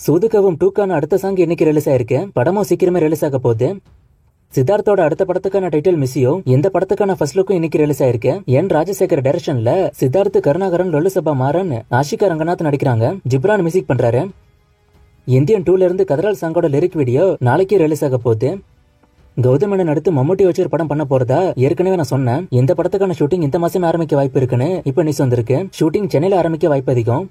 சூதுகவும் 2க்கான அடுத்த சாங் இன்னைக்கு ரிலீஸ் ஆயிருக்கு. படமும் சீக்கிரமே ரிலீஸ் ஆக போகுது. சித்தார்த்தோட அடுத்த படத்துக்கான டைட்டில் மிஸ்ஸியோ, இந்த படத்துக்கான ஃபர்ஸ்ட் லுக்கும் இன்னைக்கு ரிலீஸ் ஆயிருக்கு. என் ராஜசேகர் டைரக்ஷன்ல சித்தார்த், கருணாகரன், லொல்லுசபா மாறன், ஆஷிகா ரங்கநாத் நடிக்கிறாங்க. ஜிப்ரான் மியூசிக் பண்றாரு. இந்தியன் 2ல இருந்து கதரால் சாங்கோட லிரிக் வீடியோ நாளைக்கு ரிலீஸ் ஆக போகுது. கௌதம் மேனன் அடுத்து மம்முட்டி வச்சு ஒரு படம் பண்ண போறதா ஏற்கனவே நான் சொன்னேன். இந்த படத்துக்கான ஷூட்டிங் இந்த மாசமே ஆரம்பிக்க வாய்ப்பு இருக்குன்னு இப்ப நியூஸ் வந்திருக்கு. ஷூட்டிங் சென்னையில ஆரம்பிக்க வாய்ப்பு அதிகம்.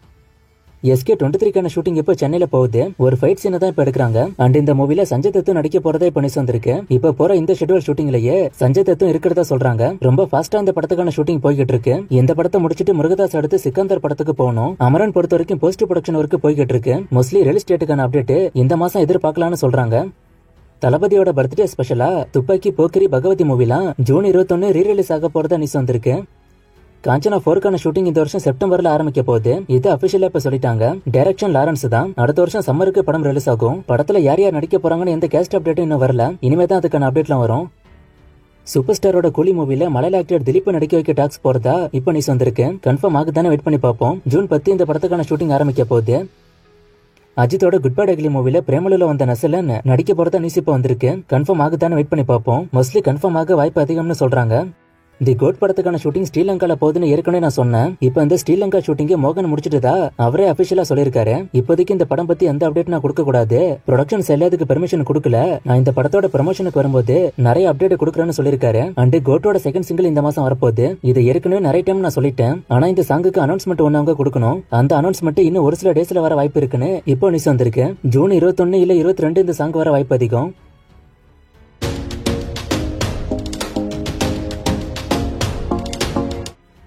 SK23க்கான ஷூட்டிங் இப்ப சென்னையில போகுது. ஒரு ஃபைட் சீனை தான் இப்ப எடுக்கிறாங்க. அண்ட் இந்த மூவில சஞ்சய் தத்தும் நடிக்க போறதா இப்ப நியூஸ் வந்திருக்கு. இப்ப போற இந்த ஷெட்யூல் ஷூட்டிங்லயே சஞ்சய் தத்தும் இருக்கிறதா சொல்றாங்க. ரொம்ப ஃபாஸ்டா இந்த படத்துக்கான ஷூட்டிங் போய்கிட்டு இருக்கு. இந்த படத்தை முடிச்சிட்டு முருகதாஸ் அடுத்து சிக்கந்தர் படத்துக்கு போகணும். அமரன் பொறுத்த வரைக்கும் போஸ்ட் ப்ரொடக்ஷன் ஒர்க் போய்கிட்டு இருக்கு. மோஸ்ட்லி ரியல் எஸ்டேட்டுக்கான அப்டேட் இந்த மாசம் எதிர்பார்க்கலாம்னு சொல்றாங்க. தளபதியோட பர்த்டே ஸ்பெஷலா துப்பாக்கி, போக்கிரி, பகவதி மூவிலாம் ஜூன் 21 ரீ ரிலீஸ் ஆக போறதா நியூஸ் வந்திருக்கு. காஞ்சனா 4க்கான ஷூட்டிங் இந்த வருஷம் செப்டம்பர்ல ஆரம்பிக்க போகுது. இது அபிஷியலா இப்ப சொல்லிட்டாங்க. டைரக்ஷன் லாரன்ஸ் தான். அடுத்த வருஷம் சம்மருக்கு படம் ரிலீஸ் ஆகும். படத்துல யார் யார் நடிக்க போறாங்கன்னு எந்த கேஸ்ட் அப்டேட்டும் இன்னும் வரல. இனிமே தான் அதுக்கான அப்டேட்லாம் வரும். சூப்பர் ஸ்டாரோட கூலி மூவில மலையாள ஆக்டர் திலீப் நடிக்க வைக்க டாக்ஸ் போறதா இப்ப நியூஸ் வந்திருக்கு. கன்ஃபார்ம் ஆகுதானே வெயிட் பண்ணி பார்ப்போம். ஜூன் 10 இந்த படத்துக்கான ஷூட்டிங் ஆரம்பிக்க போகுது. அஜித்தோட குட் பை அக்லி மூவில பிரேமலுல வந்த நசலன் நடிக்க போறதா நியூஸ் இப்ப வந்திருக்கு. கன்ஃபார்ம் ஆகுதானே வெயிட் பண்ணி பார்ப்போம். மோஸ்ட்லி கன்ஃபார்ம் ஆக வாய்ப்பு அதிகம்னு சொல்றாங்க. தி கோட் படத்துக்கான ஷூட்டிங் ஸ்ரீலங்கால போகுதுன்னு ஏற்கனவே நான் சொன்னேன். இப்ப இந்த ஸ்ரீலங்கா ஷூட்டிங்க மோகன் முடிச்சிட்டுதா அவரே அபிஷியலா சொல்லிருக்காரு. இப்போதைக்கு இந்த படம் பத்தி எந்த அப்டேட் நான் கொடுக்க கூடாது. ப்ரொடக்ஷன் எல்லாத்துக்கு பெர்மிஷன் கொடுக்கல. நான் இந்த படத்தோட ப்ரமோஷனுக்கு வரும்போது நிறைய அப்டேட் கொடுக்குறேன்னு சொல்லிருக்காரு. அண்ட் கோட்டோட செகண்ட் சிங்கிள் இந்த மாசம் வரப்போகுது. இது ஏற்கனவே நிறைய டைம் நான் சொல்லிட்டேன். ஆனா இந்த சாங்குக்கு அனௌன்ஸ்மெண்ட் ஒன்னு அவங்க கொடுக்கணும். அந்த அனௌன்ஸ்மெண்ட் இன்னும் ஒரு சில டேஸ்ல வர வாய்ப்பு இருக்குன்னு இப்போ நியூஸ் வந்திருக்கு. ஜூன் 21 இல்ல 22 இந்த சாங் வர வாய்ப்பு அதிகம்.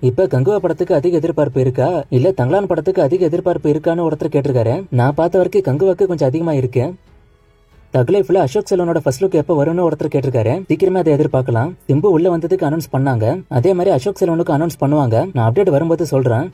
இப்ப கங்குவா படத்துக்கு அதிக எதிர்பார்ப்பு இருக்கா இல்ல தங்கலான் படத்துக்கு அதிக எதிர்பார்ப்பு இருக்கான்னு ஒருத்தர் கேட்டிருக்காரு. நான் பார்த்த வரைக்கும் கங்குவாக்கு கொஞ்சம் அதிகமா இருக்கு. தக்லைஃப்ல அசோக் செல்வனோட ஃபர்ஸ்ட் லுக் எப்ப வரும்னு ஒருத்தர் கேட்டிருக்காரு. சீக்கிரமே அதை எதிர்பார்க்கலாம். சிம்பு உள்ள வந்ததுக்கு அனௌன்ஸ் பண்ணாங்க. அதே மாதிரி அசோக் செல்வனுக்கு அனௌன்ஸ் பண்ணுவாங்க. நான் அப்டேட் வரும்போது சொல்றேன்.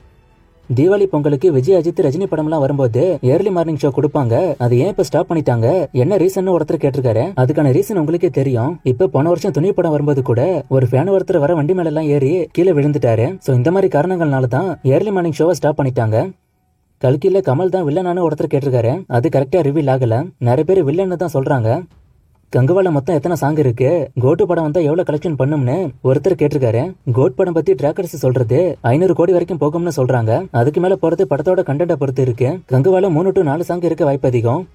தீபாவளி பொங்கலுக்கு விஜய், அஜித், ரஜினி படம்லாம் வரும்போது ஏர்லி மார்னிங் ஷோ கொடுப்பாங்க. அது ஏன் இப்ப ஸ்டாப் பண்ணிட்டாங்க, என்ன ரீசன் ஒருத்தர் கேட்டிருக்காரு. அதுக்கான ரீசன் உங்களுக்கே தெரியும். இப்ப போன வருஷம் துணி படம் வரும்போது கூட ஒரு ஃபேன் ஒருத்தர் வர வண்டி மேல எல்லாம் ஏறி கீழே விழுந்துட்டாரு. சோ இந்த மாதிரி காரணங்கள்னால தான் ஏர்லி மார்னிங் ஷோவை ஸ்டாப் பண்ணிட்டாங்க. கல்கில கமல் தான் வில்லனானு ஒருத்தர் கேட்டிருக்காரு. அது கரெக்டா ரிவீல் ஆகல. நிறைய பேர் வில்லன்னு தான் சொல்றாங்க. கங்குவால மொத்தம் எத்தனை சாங் இருக்கு, கோட்டு படம் வந்தா எவ்வளவு கலெக்ஷன் பண்ணும்னு ஒருத்தர் கேட்டிருக்காரு. கோட் படம் பத்தி டிராக்கர்ஸ் சொல்றது 500 கோடி வரைக்கும் போகும்னு சொல்றாங்க. அதுக்கு மேல போறது படத்தோட கண்டென்ட்டை பொறுத்து இருக்கு. கங்குவால 3 to 4 சாங் இருக்க வாய்ப்பு அதிகம்.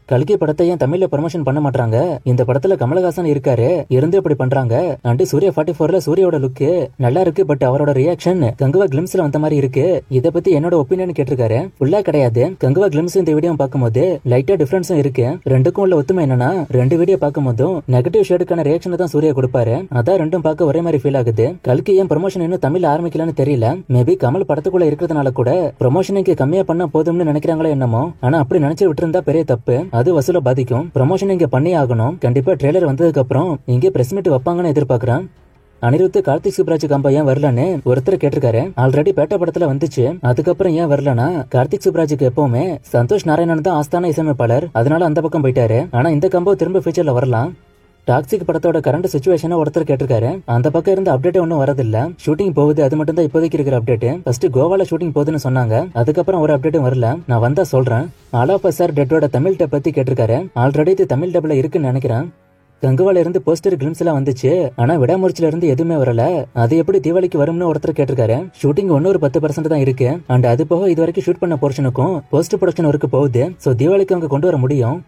கல்கி படத்தை ஏன் தமிழ்ல ப்ரமோஷன் பண்ண மாட்டாங்க? இந்த படத்துல கமலஹாசன் இருக்காரு, இருந்து இப்படி பண்றாங்க. அண்ட் சூர்யா 44ல சூர்யாவோட லுக் நல்லா இருக்கு. பட் அவரோட ரியாக்ஷன் கங்குவா கிளிம்ஸ்ல வந்த மாதிரி இருக்கு. இத பத்தி என்னோட ஒப்பீனியன் கேட்டிருக்காரு. ஃபுல்லா கிடையாது. கங்குவா கிளிம்ஸ் இந்த வீடியோ பார்க்கும்போது லைட்டா டிஃபரன்ஸும் இருக்கு. ரெண்டுக்கும் உள்ள ஒத்துமை என்னன்னா, ரெண்டு வீடியோ பார்க்கும்போதும் நெகட்டிவ் ஷேடுக்கான ரியாக்ஷன் தான் சூர்யா கொடுப்பாரு. அதான் ரெண்டும் பார்க்க ஒரே மாதிரி ஃபீல் ஆகுது. கல்கி ஏன் ப்ரமோஷன் இன்னும் தமிழ்ல ஆரம்பிக்கலன்னு தெரியல. மேபி கமல் படத்துக்குள்ள இருக்கிறதுனால கூட ப்ரமோஷனுக்கு கம்மியா பண்ணா போதும்னு நினைக்கிறாங்களோ என்னமோ. ஆனா அப்படி நினைச்சு விட்டுருந்தா பெரிய தப்பு. அது வசூல பாதிக்கும். ப்ரமோஷன் இங்க பண்ணி ஆகணும். கண்டிப்பா ட்ரெய்லர் வந்ததுக்கு அப்புறம் இங்கே பிரஸ் மீட் வைப்பாங்கன்னு எதிர்பார்க்கிறேன். அனிருத், கார்த்திக் சுப்ராஜ் காம்போ ஏன் வரலன்னு ஒருத்தர் கேட்டிருக்காரு. ஆல்ரெடி பேட்ட படத்துல வந்துச்சு. அதுக்கப்புறம் ஏன் வரலனா, கார்த்திக் சுப்ராஜுக்கு எப்பவுமே சந்தோஷ் நாராயணன் தான் ஆஸ்தான இசையமைப்பாளர். அதனால அந்த பக்கம் போயிட்டாரு. ஆனா இந்த காம்போ திரும்ப ஃபியூச்சர்ல வரலாம். டாக்ஸிக் படத்தோட கரண்ட் சிச்சுவேஷனை ஒருத்தர் கேட்டிருக்காரு. அந்த பக்கம் இருந்து அப்டேட் ஒன்னும் வரதில்ல. ஷூட்டிங் போகுது, அது மட்டும் தான் இப்போதைக்கு இருக்கிற அப்டேட். ஃபர்ஸ்ட் கோவால ஷூட்டிங் போகுதுன்னு சொன்னாங்க. அதுக்கப்புறம் ஒரு அப்டேட்டும் வரல. நான் வந்தா சொல்றேன். ஆல் ஆஃப் அஸ் ஆர் டெட்டோட தமிழ் டப் பத்தி கேட்டிருக்காரு. ஆல்ரெடி இது தமிழ் டப்ல இருக்குன்னு நினைக்கிறேன். கங்குவால இருந்து போஸ்டர் கிளிம்ஸ் எல்லாம் வந்துச்சு. ஆனா விடாமுயற்சியில இருந்து எதுவுமே வரல. அது எப்படி தீபாவளிக்கு வரும்னு ஒருத்தர் கேட்டிருக்காரு. ஷூட்டிங் ஒரு 10% தான் இருக்கு. அண்ட் அது போக இது வரைக்கும் ஷூட் பண்ண போர்ஷனுக்கும் போஸ்ட் ப்ரொடக்ஷன் ஒர்க் போகுது. சோ தீபாவளிக்கு அவங்க கொண்டு வர முடியும்.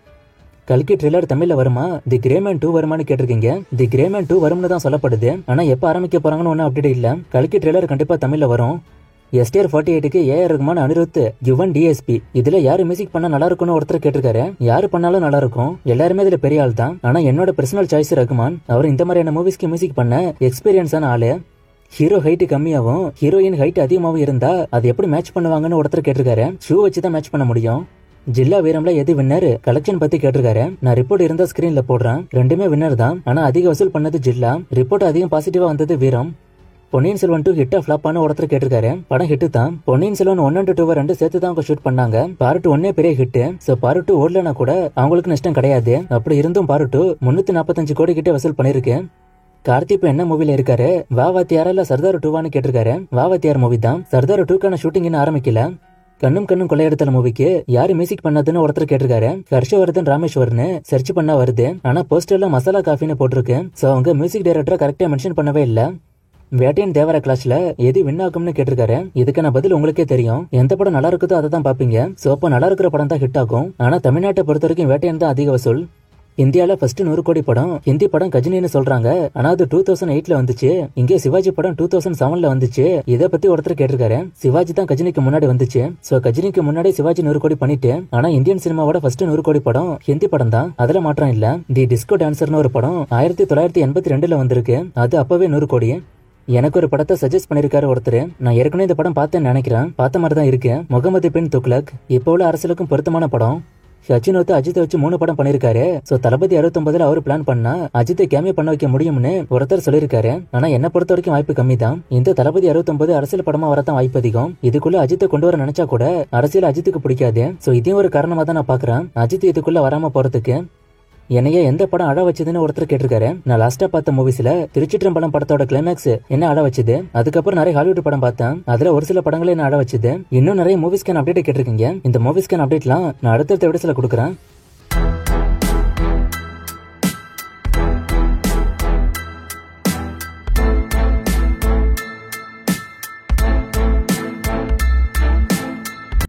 கல்கி ட்ரெய்லர் தமிழ்ல வருமா, தி கிரேமேன் 2 வருமானு கேட்டிருக்கீங்க. தி கிரேமேன் 2 வரும்னு தான் சொல்லப்படுது. ஆனா எப்ப ஆரம்பிக்க போறாங்கன்னு ஒன்னும் அப்டேட் இல்ல. கல்கி ட்ரெய்லர் கண்டிப்பா தமிழ்ல வரும். STR48க்கு AR ரஹ்மான், அனிருத், யுவன் DSP இதுல யாரு மியூசிக் பண்ணா நல்லா இருக்கும்னு ஒருத்தர் கேட்டிருக்காரு. யாரு பண்ணாலும் நல்லா இருக்கும். எல்லாருமே இதுல பெரிய ஆள் தான். ஆனா என்னோட பர்சனல் சாய்ஸ் ரஹ்மான். அவர் இந்த மாதிரியான மூவிஸ்க்கு மியூசிக் பண்ண எக்ஸ்பீரியன்ஸான ஆளு. ஹீரோ ஹைட் கம்மியாவும் ஹீரோயின் ஹைட் அதிகமாவும் இருந்தா அது எப்படி மேட்ச் பண்ணுவாங்கன்னு ஒருத்தர் கேட்டிருக்காரு. ஷூ வச்சு தான் மேட்ச் பண்ண முடியும். ஜில்லா வீரம்ல எது வின்னர், கலெக்ஷன் பத்தி கேட்டிருக்காரு. நான் ரிப்போர்ட் இருந்தா ஸ்கிரீன்ல போடுறேன். ரெண்டுமே வின்னர் தான். ஆனா அதிக வசூல் பண்ணது ஜில்லா. ரிப்போர்ட் அதிகம் பாசிட்டிவா வந்தது வீரம். பொன்னியின் செல்வன் 2 ஹிட்டா ஃபிளாப்பான ஒருத்தர் கேட்டிருக்காரு. படம் ஹிட் தான். பொன்னியின் செல்வன் 1 and 2 ரெண்டு சேர்த்து தான் அவங்க ஷூட் பண்ணாங்க. பார்ட் 1 பெரிய ஹிட். சோ பார்ட் 2 ஓடலனா கூட அவங்களுக்கு நஷ்டம் கிடையாது. அப்படி இருந்தும் பார்ட் 2 345 கோடி கிட்ட வசூல் பண்ணிருக்கு. கார்த்திப் என்ன மூவில இருக்காரு? வாத்தியாரா இல்ல சர்தார் 2வான்னு கேட்டிருக்காரு. வாத்தியார் மூவி தான். சர்தார் 2க்கான ஷூட்டிங் இன்னும் ஆரம்பிக்கல. கண்ணும் கண்ணும் கொள்ளையடித்தல் மூவிக்கு யாரு மியூசிக் பண்ணதுன்னு ஒருத்தர் கேட்டிருக்காரு. ஹர்ஷவர்தன் ராமேஸ்வர்னு சர்ச் பண்ணா வருது. ஆனா போஸ்டர்ல மசாலா காஃபின்னு போட்டிருக்கு. சோ அவங்க மியூசிக் டைரக்டரை கரெக்டா மென்ஷன் பண்ணவே இல்ல. வேட்டையன் தேவரா கிளாஸ்ல எது வின் ஆகும்னு கேட்டிருக்காரு. இதுக்கான பதில் உங்களுக்கே தெரியும். எந்த படம் நல்லா இருக்குதோ அதை தான் பாப்பீங்க. சோ அப்ப நல்லா இருக்கிற படம் தான் ஹிட் ஆகும். ஆனா தமிழ்நாட்டை பொறுத்த வரைக்கும் வேட்டையன் தான் அதிக வசூல். இந்தியால ஃபர்ஸ்ட் 100 கோடி படம் ஹிந்தி படம் கஜினின்னு சொல்றாங்க. ஆனா அது 2008ல வந்துச்சு. இங்கே சிவாஜி படம் 2007ல வந்துச்சு. இத பத்தி ஒருத்தர் கேட்டிருக்காரு. சிவாஜி தான் கஜினிக்கு முன்னாடி வந்துச்சு. சோ கஜினிக்கு முன்னாடி சிவாஜி 100 கோடி பண்ணிட்டு, ஆனா இந்தியன் சினிமாவோட ஃபர்ஸ்ட் 100 கோடி படம் ஹிந்தி படம் தான். அதுல மாற்றம் இல்ல. தி டிஸ்கோ டான்சர்னு ஒரு படம் 1982ல வந்திருக்கு. அது அப்பவே 100 கோடி. எனக்கு ஒரு படத்தை சஜஸ்ட் பண்ணிருக்காரு ஒருத்தர். நான் ஏற்கனவே இந்த படம் பார்த்தேன்னு நினைக்கிறேன். பார்த்த மாதிரி தான் இருக்கு. முகமது பின் துக்ளக் இப்போ உள்ள அரசியலுக்கும் பொருத்தமான படம். சச்சின் அஜித்தை வச்சு 3 படம் பண்ணிருக்காரு. சோ தளபதி 69ல அவரு பிளான் பண்ணா அஜித்தை கேமியோ பண்ண வைக்க முடியும்னு ஒருத்தர் சொல்லிருக்காரு. ஆனா என்ன பொறுத்த வரைக்கும் வாய்ப்பு கம்மி தான். இந்த தளபதி 69 அரசியல் படமா வரதான் வாய்ப்பு அதிகம். இதுக்குள்ள அஜித்தை கொண்டு வர நினைச்சா கூட அரசியல் அஜித்துக்கு பிடிக்காது. சோ இதையும் ஒரு காரணமா தான் நான் பாக்குறேன் அஜித் இதுக்குள்ள வராம போறதுக்கு. என்னைய எந்த படம் அழ வச்சதுன்னு ஒருத்தர் கேட்டிருக்காரு. நான் லாஸ்டா பார்த்த மூவிஸ்ல திருச்சிற்றம்பலம் படத்தோட கிளைமேக்ஸ் என்ன அழ வச்சது. அதுக்கப்புறம் நிறைய ஹாலிவுட் படம் பார்த்தேன். அதுல ஒரு சில படங்களே என்ன அழ வச்சது. இன்னும் நிறைய மூவிஸ்க்கான அப்டேட் கேட்டிருக்கீங்க. இந்த மூவிஸ்க்கான அப்டேட்லாம் நான் அடுத்தடுத்த விடத்துல கொடுக்குறேன்.